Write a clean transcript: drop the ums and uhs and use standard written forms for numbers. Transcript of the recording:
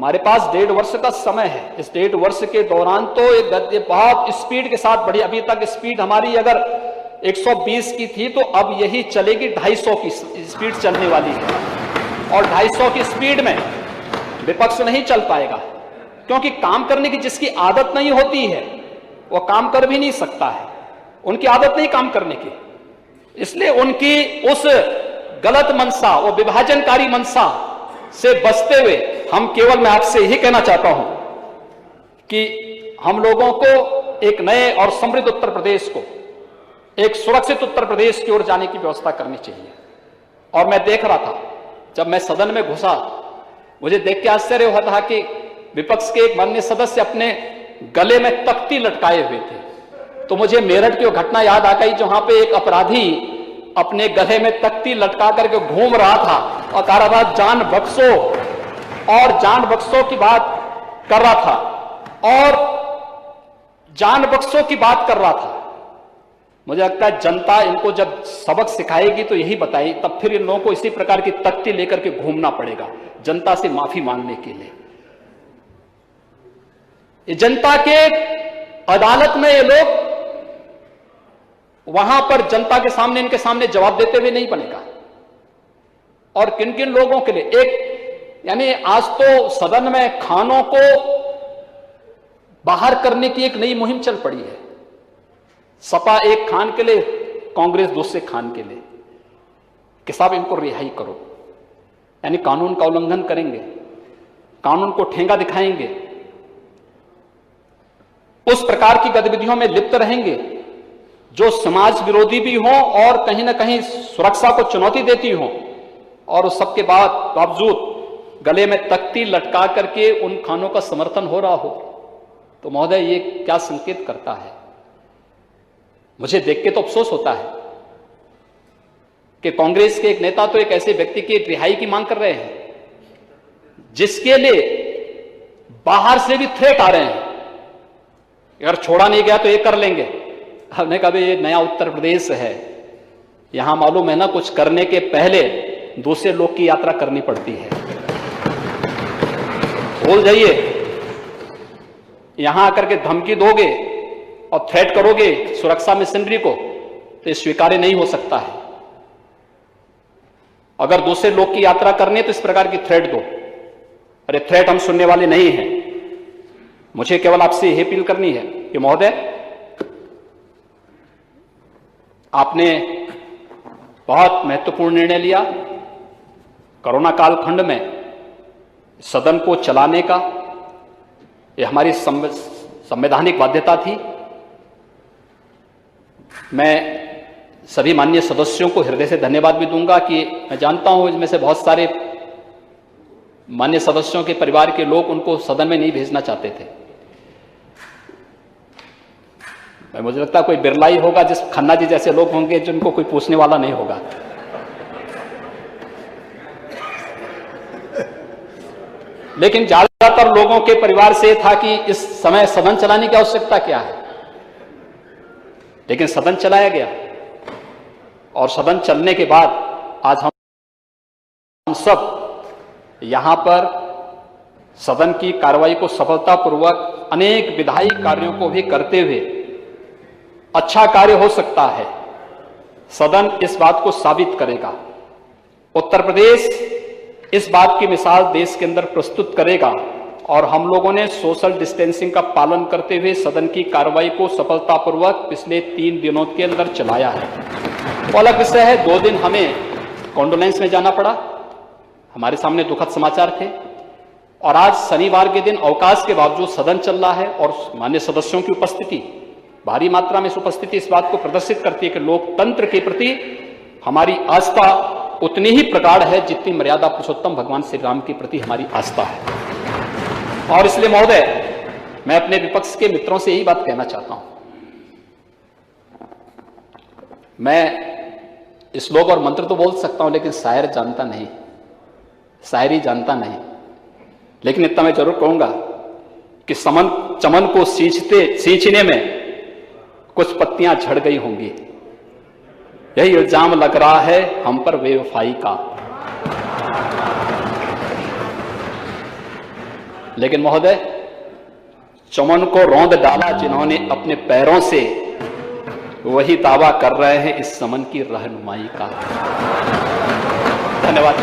हमारे पास 1.5 वर्ष का समय है। इस 1.5 वर्ष के दौरान तो ये बहुत स्पीड के साथ बढ़ी। अभी तक स्पीड हमारी अगर 120 की थी तो अब यही चलेगी 250 की स्पीड चलने वाली है। और 250 की स्पीड में विपक्ष नहीं चल पाएगा, क्योंकि काम करने की जिसकी आदत नहीं होती है वो काम कर भी नहीं सकता है। उनकी आदत नहीं काम करने की, इसलिए उनकी उस गलत मंशा, वो विभाजनकारी मंशा से बचते हुए हम केवल, मैं आपसे यही कहना चाहता हूं कि हम लोगों को एक नए और समृद्ध उत्तर प्रदेश को, एक सुरक्षित उत्तर प्रदेश की ओर जाने की व्यवस्था करनी चाहिए। और मैं देख रहा था, जब मैं सदन में घुसा, मुझे देख के आश्चर्य हुआ था कि विपक्ष के एक माननीय सदस्य अपने गले में तख्ती लटकाए हुए थे। तो मुझे मेरठ की वो घटना याद आ गई जहां पे एक अपराधी अपने गले में तख्ती लटका करके घूम रहा था और कह रहा था जान बख्शो, और जान बख्शो की बात कर रहा था, और जान बख्शो की बात कर रहा था। मुझे लगता है जनता इनको जब सबक सिखाएगी तो यही बताएगी, तब फिर इन लोगों को इसी प्रकार की तख्ती लेकर के घूमना पड़ेगा जनता से माफी मांगने के लिए। ये जनता के अदालत में ये लोग वहां पर जनता के सामने, इनके सामने जवाब देते हुए नहीं बनेगा। और किन किन लोगों के लिए, एक यानी आज तो सदन में खानों को बाहर करने की एक नई मुहिम चल पड़ी है। सपा एक खान के लिए, कांग्रेस दूसरे खान के लिए, कि साहब इनको रिहाई करो, यानी कानून का उल्लंघन करेंगे, कानून को ठेंगा दिखाएंगे, उस प्रकार की गतिविधियों में लिप्त रहेंगे जो समाज विरोधी भी हो और कहीं ना कहीं सुरक्षा को चुनौती देती हो, और उस सबके बावजूद गले में तख्ती लटका करके उन खानों का समर्थन हो रहा हो, तो महोदय ये क्या संकेत करता है? मुझे देख के तो अफसोस होता है कि कांग्रेस के एक नेता तो एक ऐसे व्यक्ति की रिहाई की मांग कर रहे हैं जिसके लिए बाहर से भी थ्रेट आ रहे हैं, अगर छोड़ा नहीं गया तो ये कर लेंगे। हमने कहा ये नया उत्तर प्रदेश है, यहां मालूम है ना, कुछ करने के पहले दूसरे लोग की यात्रा करनी पड़ती है। भूल जाइए, यहां आकर के धमकी दोगे और थ्रेट करोगे सुरक्षा मशीनरी को, तो ये स्वीकार्य नहीं हो सकता है। अगर दूसरे लोग की यात्रा करनी है तो इस प्रकार की थ्रेट दो। अरे थ्रेट हम सुनने वाले नहीं हैं। मुझे केवल आपसे यह अपील करनी है कि महोदय, आपने बहुत महत्वपूर्ण निर्णय लिया कोरोना कालखंड में सदन को चलाने का। यह हमारी संवैधानिक बाध्यता थी। मैं सभी माननीय सदस्यों को हृदय से धन्यवाद भी दूंगा कि मैं जानता हूं इसमें से बहुत सारे माननीय सदस्यों के परिवार के लोग उनको सदन में नहीं भेजना चाहते थे। मुझे लगता है कोई बिरला ही होगा, जिस खन्ना जी जैसे लोग होंगे जिनको कोई पूछने वाला नहीं होगा। लेकिन ज्यादातर लोगों के परिवार से था कि इस समय सदन चलाने की आवश्यकता क्या है। लेकिन सदन चलाया गया, और सदन चलने के बाद आज हम सब यहां पर सदन की कार्रवाई को सफलतापूर्वक अनेक विधायी कार्यों को भी करते हुए अच्छा कार्य हो सकता है। सदन इस बात को साबित करेगा। उत्तर प्रदेश इस बात की मिसाल देश के अंदर प्रस्तुत करेगा, और हम लोगों ने सोशल डिस्टेंसिंग का पालन करते हुए सदन की कार्रवाई को सफलतापूर्वक पिछले 3 दिनों के अंदर चलाया है। तो अलग विषय है, 2 दिन हमें कॉन्डोलेंस में जाना पड़ा, हमारे सामने दुखद समाचार थे, और आज शनिवार के दिन अवकाश के बावजूद सदन चल रहा है। और माननीय सदस्यों की उपस्थिति, भारी मात्रा में उपस्थिति इस बात को प्रदर्शित करती है कि लोकतंत्र के प्रति हमारी आस्था उतनी ही प्रगाढ़ है जितनी मर्यादा पुरुषोत्तम भगवान श्री राम के प्रति हमारी आस्था है। और इसलिए महोदय, मैं अपने विपक्ष के मित्रों से यही बात कहना चाहता हूं। मैं श्लोक और मंत्र तो बोल सकता हूं, लेकिन शायर जानता नहीं, शायरी जानता नहीं। लेकिन इतना मैं जरूर कहूंगा कि चमन को सींचने में कुछ पत्तियां झड़ गई होंगी। यही इल्जाम लग रहा है हम पर बेवफाई का। लेकिन महोदय, चमन को रौंद डाला जिन्होंने अपने पैरों से, वही दावा कर रहे हैं इस समन की रहनुमाई का। धन्यवाद।